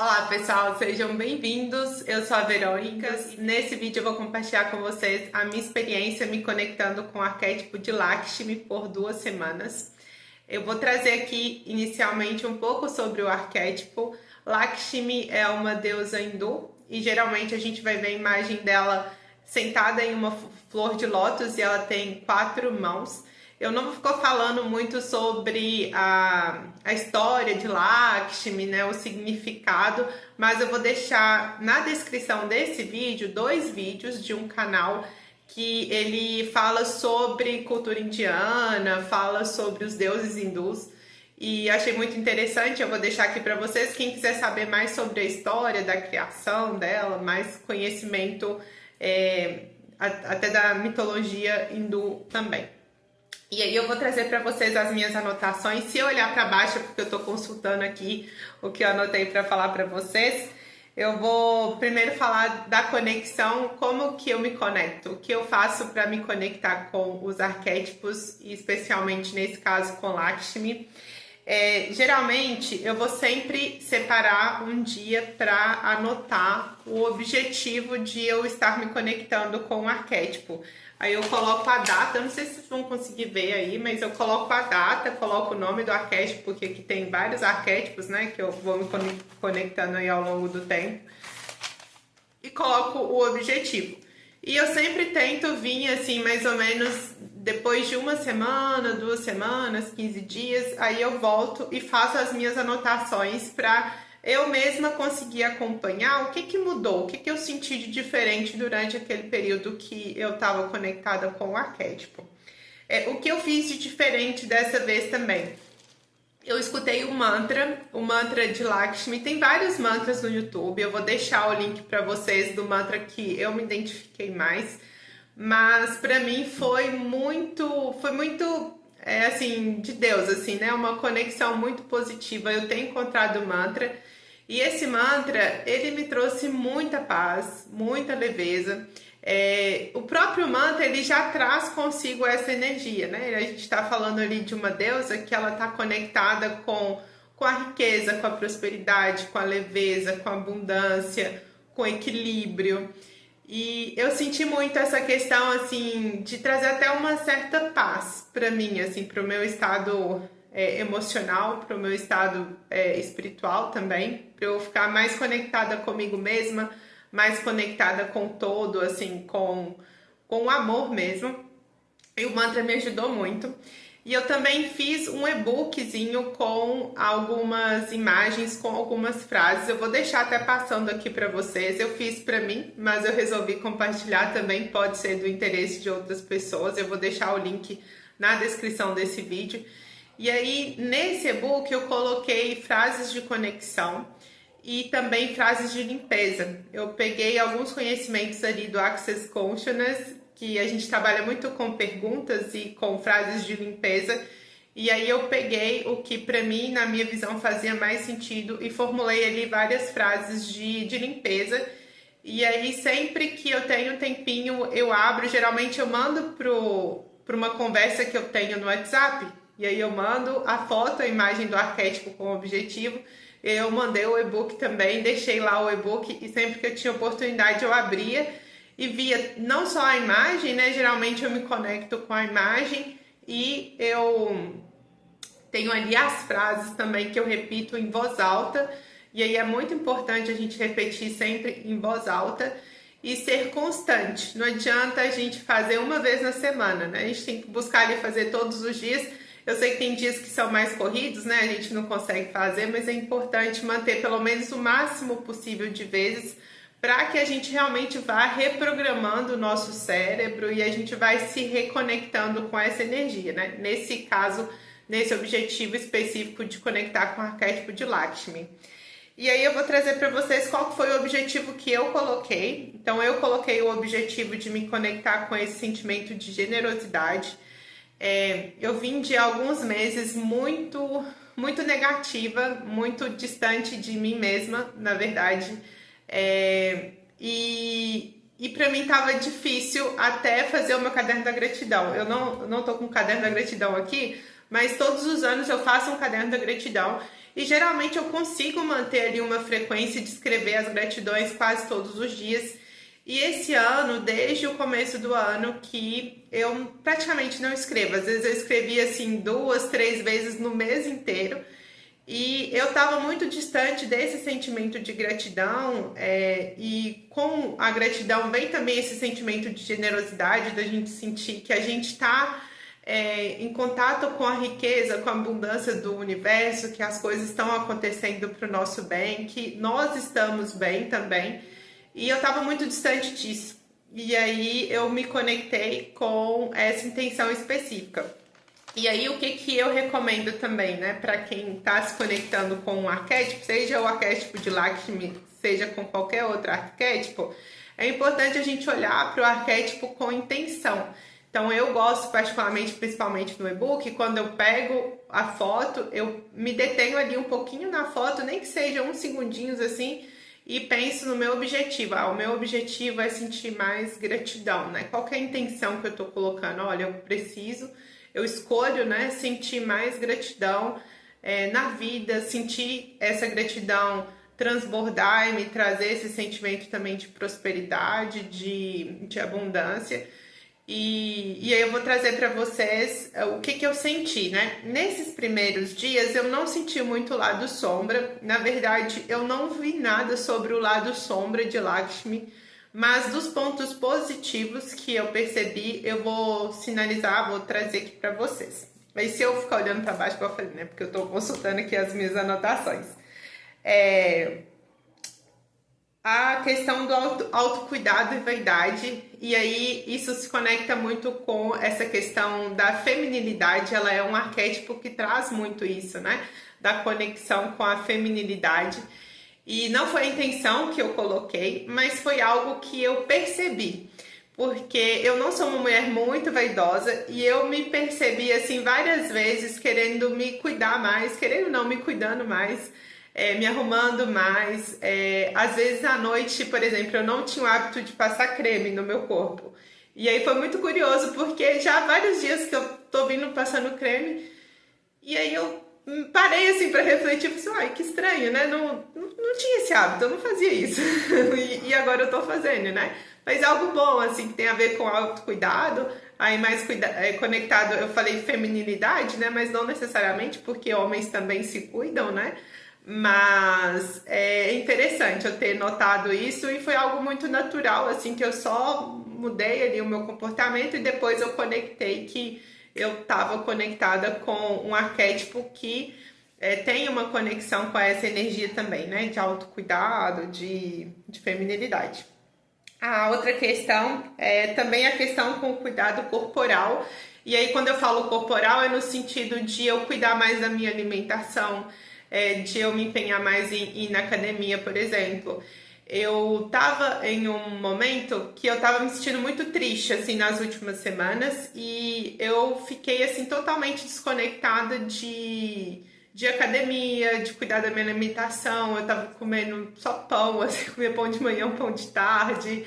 Olá pessoal, sejam bem-vindos. Eu sou a Verônica. Nesse vídeo eu vou compartilhar com vocês a minha experiência me conectando com o arquétipo de Lakshmi por 2 semanas. Eu vou trazer aqui inicialmente um pouco sobre o arquétipo. Lakshmi é uma deusa hindu e geralmente a gente vai ver a imagem dela sentada em uma flor de lótus e ela tem 4 mãos. Eu não vou ficar falando muito sobre a história de Lakshmi, né, o significado, mas eu vou deixar na descrição desse vídeo 2 vídeos de um canal que ele fala sobre cultura indiana, fala sobre os deuses hindus e achei muito interessante. Eu vou deixar aqui para vocês, quem quiser saber mais sobre a história da criação dela, mais conhecimento até da mitologia hindu também. E aí eu vou trazer para vocês as minhas anotações. Se eu olhar para baixo, é porque eu estou consultando aqui o que eu anotei para falar para vocês. Eu vou primeiro falar da conexão, como que eu me conecto, o que eu faço para me conectar com os arquétipos, e especialmente nesse caso com Lakshmi. Geralmente eu vou sempre separar um dia para anotar o objetivo de eu estar me conectando com o arquétipo. Aí eu coloco a data, eu não sei se vocês vão conseguir ver aí, mas eu coloco a data, coloco o nome do arquétipo, porque aqui tem vários arquétipos, né, que eu vou me conectando aí ao longo do tempo. E coloco o objetivo. E eu sempre tento vir assim, mais ou menos depois de 1 semana, 2 semanas, 15 dias, aí eu volto e faço as minhas anotações para eu mesma conseguir acompanhar o que mudou, o que eu senti de diferente durante aquele período que eu estava conectada com o arquétipo. O que eu fiz de diferente dessa vez também? Eu escutei o mantra de Lakshmi. Tem vários mantras no YouTube, eu vou deixar o link para vocês do mantra que eu me identifiquei mais, mas para mim foi muito assim, de Deus, assim, né? Uma conexão muito positiva. Eu tenho encontrado o mantra e esse mantra, ele me trouxe muita paz, muita leveza. O próprio mantra, ele já traz consigo essa energia, né? A gente está falando ali de uma deusa que ela está conectada com a riqueza, com a prosperidade, com a leveza, com a abundância, com o equilíbrio. E eu senti muito essa questão, assim, de trazer até uma certa paz para mim, assim, para o meu estado emocional, para o meu estado espiritual também, para eu ficar mais conectada comigo mesma, mais conectada com o todo, assim, com o amor mesmo. E o mantra me ajudou muito. E eu também fiz um e-bookzinho com algumas imagens, com algumas frases. Eu vou deixar até passando aqui para vocês. Eu fiz para mim, mas eu resolvi compartilhar também. Pode ser do interesse de outras pessoas. Eu vou deixar o link na descrição desse vídeo. E aí, nesse e-book, eu coloquei frases de conexão e também frases de limpeza. Eu peguei alguns conhecimentos ali do Access Consciousness, que a gente trabalha muito com perguntas e com frases de limpeza, e aí eu peguei o que para mim, na minha visão, fazia mais sentido e formulei ali várias frases de limpeza. E aí sempre que eu tenho um tempinho, eu abro, geralmente eu mando para uma conversa que eu tenho no WhatsApp, e aí eu mando a foto, a imagem do arquétipo com o objetivo. Eu mandei o e-book também, deixei lá o e-book, e sempre que eu tinha oportunidade eu abria e via não só a imagem, né? Geralmente eu me conecto com a imagem e eu tenho ali as frases também que eu repito em voz alta. E aí é muito importante a gente repetir sempre em voz alta e ser constante. Não adianta a gente fazer uma vez na semana, né? A gente tem que buscar ali fazer todos os dias. Eu sei que tem dias que são mais corridos, né? A gente não consegue fazer, mas é importante manter pelo menos o máximo possível de vezes para que a gente realmente vá reprogramando o nosso cérebro e a gente vai se reconectando com essa energia, né? Nesse caso, nesse objetivo específico de conectar com o arquétipo de Lakshmi. E aí eu vou trazer para vocês qual foi o objetivo que eu coloquei. Então eu coloquei o objetivo de me conectar com esse sentimento de generosidade. Eu vim de alguns meses muito negativa, muito distante de mim mesma, na verdade. E para mim tava difícil até fazer o meu caderno da gratidão. Eu não tô com o caderno da gratidão aqui, mas todos os anos eu faço um caderno da gratidão e geralmente eu consigo manter ali uma frequência de escrever as gratidões quase todos os dias. E esse ano, desde o começo do ano, que eu praticamente não escrevo. Às vezes eu escrevi assim 2, 3 vezes no mês inteiro. E eu estava muito distante desse sentimento de gratidão, e com a gratidão vem também esse sentimento de generosidade, da gente sentir que a gente está em contato com a riqueza, com a abundância do universo, que as coisas estão acontecendo para o nosso bem, que nós estamos bem também. E eu estava muito distante disso. E aí eu me conectei com essa intenção específica. E aí o que eu recomendo também, né, para quem está se conectando com um arquétipo, seja o arquétipo de Lakshmi, seja com qualquer outro arquétipo, é importante a gente olhar para o arquétipo com intenção. Então eu gosto particularmente, principalmente no e-book, quando eu pego a foto, eu me detenho ali um pouquinho na foto, nem que seja uns segundinhos assim, e penso no meu objetivo. O meu objetivo é sentir mais gratidão, né? Qual que é a intenção que eu tô colocando? Olha, eu escolho, né, sentir mais gratidão na vida, sentir essa gratidão transbordar e me trazer esse sentimento também de prosperidade, de abundância. E aí eu vou trazer para vocês o que eu senti, né? Nesses primeiros dias eu não senti muito o lado sombra. Na verdade, eu não vi nada sobre o lado sombra de Lakshmi, mas dos pontos positivos que eu percebi, eu vou sinalizar, vou trazer aqui para vocês. Aí se eu ficar olhando para baixo, como eu falei, né? Porque eu estou consultando aqui as minhas anotações. A questão do autocuidado e vaidade, e aí isso se conecta muito com essa questão da feminilidade. Ela é um arquétipo que traz muito isso, né? Da conexão com a feminilidade. E não foi a intenção que eu coloquei, mas foi algo que eu percebi. Porque eu não sou uma mulher muito vaidosa e eu me percebi assim várias vezes querendo me cuidar mais, querendo não, me cuidando mais, me arrumando mais. Às vezes à noite, por exemplo, eu não tinha o hábito de passar creme no meu corpo. E aí foi muito curioso, porque já há vários dias que eu tô vindo passando creme, e aí eu parei assim para refletir, assim, ai, que estranho, né? Não tinha esse hábito, eu não fazia isso. e agora eu tô fazendo, né? Mas algo bom, assim, que tem a ver com autocuidado, aí mais conectado, eu falei feminilidade, né? Mas não necessariamente, porque homens também se cuidam, né? Mas é interessante eu ter notado isso e foi algo muito natural, assim, que eu só mudei ali o meu comportamento e depois eu conectei que eu estava conectada com um arquétipo que tem uma conexão com essa energia também, né? De autocuidado, de feminilidade. A outra questão é também a questão com o cuidado corporal. E aí, quando eu falo corporal, é no sentido de eu cuidar mais da minha alimentação, de eu me empenhar mais em ir na academia, por exemplo. Eu tava em um momento que eu tava me sentindo muito triste, assim, nas últimas semanas, e eu fiquei, assim, totalmente desconectada de academia, de cuidar da minha alimentação. Eu tava comendo só pão, assim, comia pão de manhã, pão de tarde,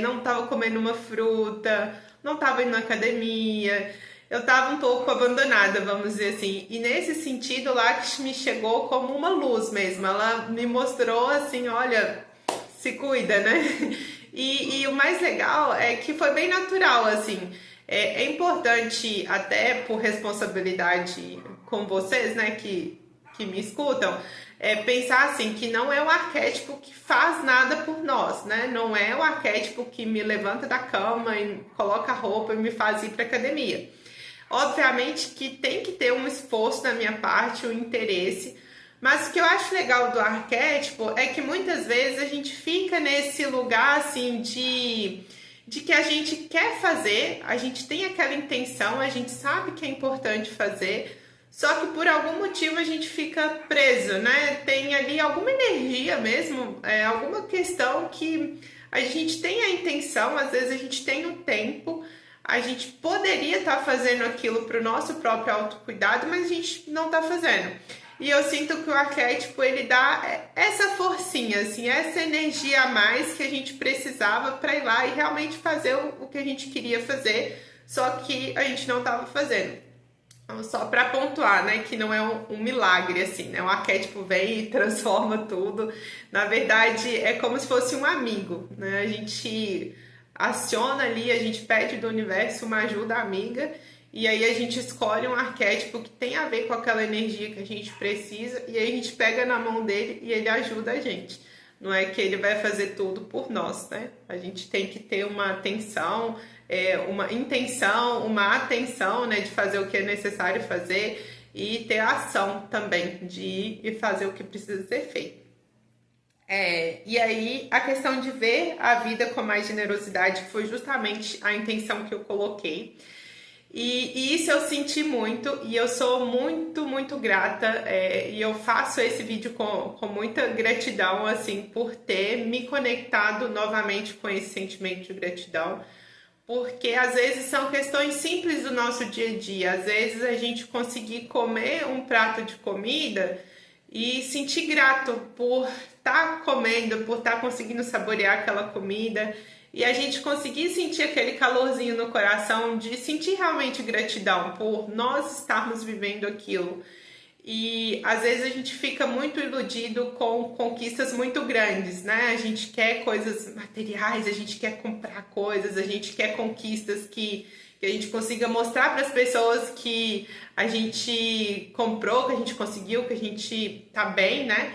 não tava comendo uma fruta, não tava indo na academia. Eu tava um pouco abandonada, vamos dizer assim. E nesse sentido, Lakshmi chegou como uma luz mesmo. Ela me mostrou assim, olha, se cuida, né? E o mais legal é que foi bem natural, assim. É importante, até por responsabilidade com vocês, né, que me escutam, pensar assim, que não é o arquétipo que faz nada por nós, né? Não é o arquétipo que me levanta da cama e coloca a roupa e me faz ir pra academia. Obviamente que tem que ter um esforço da minha parte, um interesse, mas o que eu acho legal do arquétipo é que muitas vezes a gente fica nesse lugar assim de que a gente quer fazer, a gente tem aquela intenção, a gente sabe que é importante fazer, só que por algum motivo a gente fica preso, né? Tem ali alguma energia mesmo, alguma questão que a gente tem a intenção, às vezes a gente tem o tempo, a gente poderia estar fazendo aquilo para o nosso próprio autocuidado, mas a gente não está fazendo. E eu sinto que o arquétipo, ele dá essa forcinha, assim, essa energia a mais que a gente precisava para ir lá e realmente fazer o que a gente queria fazer, só que a gente não estava fazendo. Então, só para pontuar, né, que não é um milagre, assim, né? O arquétipo vem e transforma tudo. Na verdade, é como se fosse um amigo, né? A gente aciona ali, a gente pede do universo uma ajuda amiga e aí a gente escolhe um arquétipo que tem a ver com aquela energia que a gente precisa e aí a gente pega na mão dele e ele ajuda a gente. Não é que ele vai fazer tudo por nós, né? A gente tem que ter uma atenção, uma intenção, uma atenção, né, de fazer o que é necessário fazer e ter a ação também de ir e fazer o que precisa ser feito. E aí a questão de ver a vida com mais generosidade foi justamente a intenção que eu coloquei. E isso eu senti muito e eu sou muito, muito grata e eu faço esse vídeo com muita gratidão, assim, por ter me conectado novamente com esse sentimento de gratidão, porque às vezes são questões simples do nosso dia a dia, às vezes a gente conseguir comer um prato de comida e sentir grato por estar comendo, por estar conseguindo saborear aquela comida e a gente conseguir sentir aquele calorzinho no coração de sentir realmente gratidão por nós estarmos vivendo aquilo. E às vezes a gente fica muito iludido com conquistas muito grandes, né? A gente quer coisas materiais, a gente quer comprar coisas, a gente quer conquistas que a gente consiga mostrar para as pessoas que a gente comprou, que a gente conseguiu, que a gente tá bem, né?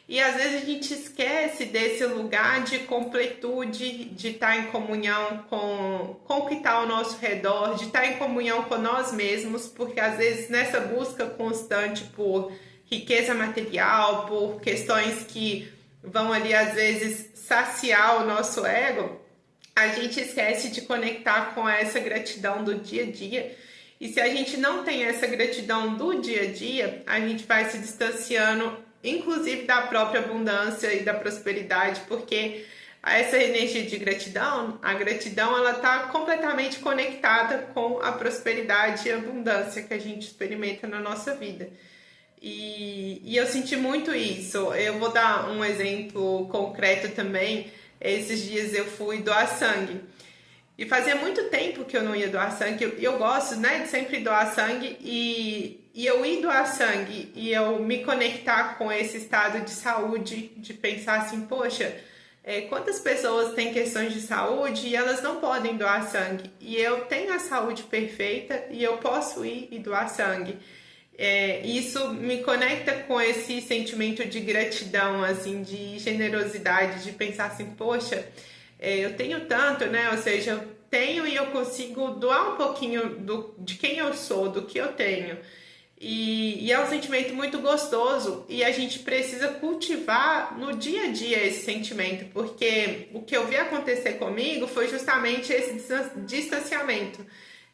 E às vezes a gente esquece desse lugar de completude, de estar em comunhão com o que está ao nosso redor, de estar em comunhão com nós mesmos, porque às vezes nessa busca constante por riqueza material, por questões que vão ali às vezes saciar o nosso ego, a gente esquece de conectar com essa gratidão do dia a dia. E se a gente não tem essa gratidão do dia a dia, a gente vai se distanciando inclusive da própria abundância e da prosperidade, porque essa energia de gratidão, a gratidão, ela está completamente conectada com a prosperidade e a abundância que a gente experimenta na nossa vida. E eu senti muito isso. Eu vou dar um exemplo concreto também. Esses dias eu fui doar sangue. E fazia muito tempo que eu não ia doar sangue. Eu gosto, né, de sempre doar sangue e eu ir doar sangue e eu me conectar com esse estado de saúde, de pensar assim, poxa, quantas pessoas têm questões de saúde e elas não podem doar sangue. E eu tenho a saúde perfeita e eu posso ir e doar sangue. Isso me conecta com esse sentimento de gratidão, assim, de generosidade, de pensar assim, poxa, eu tenho tanto, né? Ou seja, eu tenho e eu consigo doar um pouquinho de quem eu sou, do que eu tenho. E é um sentimento muito gostoso e a gente precisa cultivar no dia a dia esse sentimento, porque o que eu vi acontecer comigo foi justamente esse distanciamento.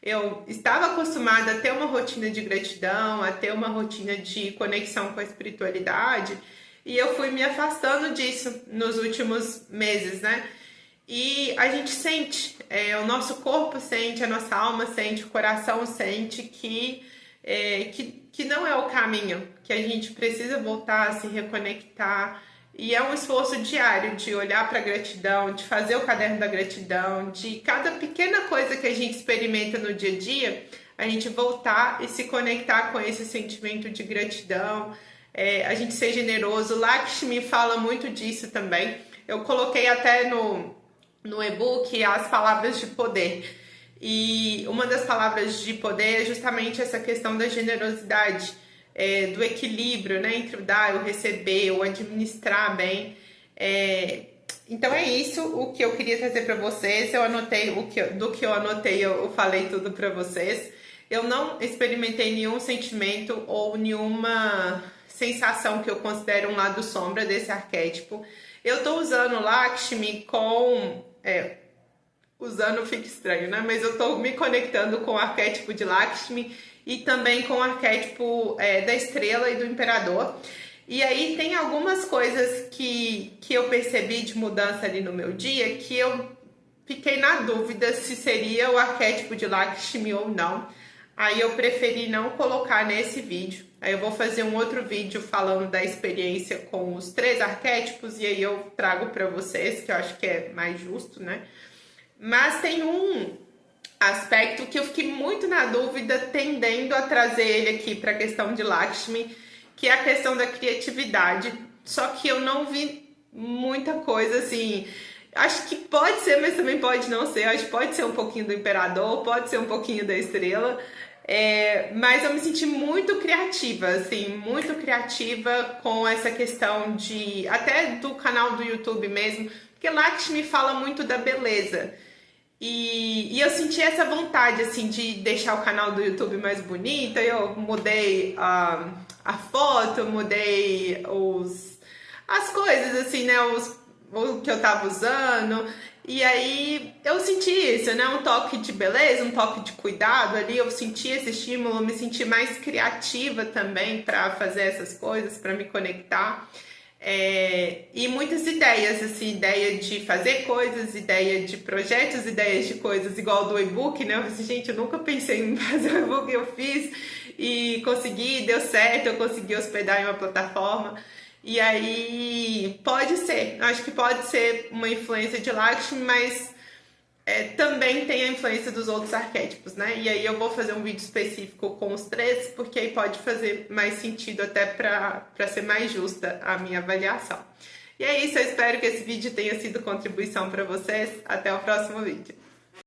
Eu estava acostumada a ter uma rotina de gratidão, a ter uma rotina de conexão com a espiritualidade e eu fui me afastando disso nos últimos meses, né? E a gente sente, o nosso corpo sente, a nossa alma sente, o coração sente que não é o caminho, que a gente precisa voltar a se reconectar. E é um esforço diário de olhar para a gratidão, de fazer o caderno da gratidão, de cada pequena coisa que a gente experimenta no dia a dia, a gente voltar e se conectar com esse sentimento de gratidão, a gente ser generoso. O Lakshmi fala muito disso também. Eu coloquei até no e-book as palavras de poder. E uma das palavras de poder é justamente essa questão da generosidade, do equilíbrio, né, entre o dar, o receber, o administrar bem. Então é isso o que eu queria trazer para vocês. Eu anotei do que eu anotei, eu falei tudo para vocês. Eu não experimentei nenhum sentimento ou nenhuma sensação que eu considero um lado sombra desse arquétipo. Eu tô usando o Lakshmi usando fica estranho, né? Mas eu tô me conectando com o arquétipo de Lakshmi e também com o arquétipo da estrela e do imperador. E aí tem algumas coisas que eu percebi de mudança ali no meu dia que eu fiquei na dúvida se seria o arquétipo de Lakshmi ou não. Aí eu preferi não colocar nesse vídeo. Aí eu vou fazer um outro vídeo falando da experiência com os 3 arquétipos e aí eu trago para vocês, que eu acho que é mais justo, né? Mas tem aspecto que eu fiquei muito na dúvida, tendendo a trazer ele aqui para a questão de Lakshmi, que é a questão da criatividade. Só que eu não vi muita coisa assim. Acho que pode ser, mas também pode não ser. Acho que pode ser um pouquinho do Imperador, pode ser um pouquinho da Estrela. Mas eu me senti muito criativa, assim, muito criativa com essa questão de, até do canal do YouTube mesmo, porque Lakshmi fala muito da beleza. E eu senti essa vontade, assim, de deixar o canal do YouTube mais bonito. Eu mudei a foto, mudei as coisas, assim, né? O que eu tava usando. E aí eu senti isso, né? Um toque de beleza, um toque de cuidado ali. Eu senti esse estímulo, me senti mais criativa também para fazer essas coisas, para me conectar. E muitas ideias, assim, ideia de fazer coisas, ideia de projetos, ideias de coisas igual do e-book, né? Eu falei assim, gente, eu nunca pensei em fazer um e-book, eu fiz e consegui, deu certo, eu consegui hospedar em uma plataforma. E aí, pode ser, acho que pode ser uma influência de Lakshmi, mas também tem a influência dos outros arquétipos, né? E aí eu vou fazer um vídeo específico com os três, porque aí pode fazer mais sentido até para ser mais justa a minha avaliação. E é isso, eu espero que esse vídeo tenha sido contribuição para vocês. Até o próximo vídeo.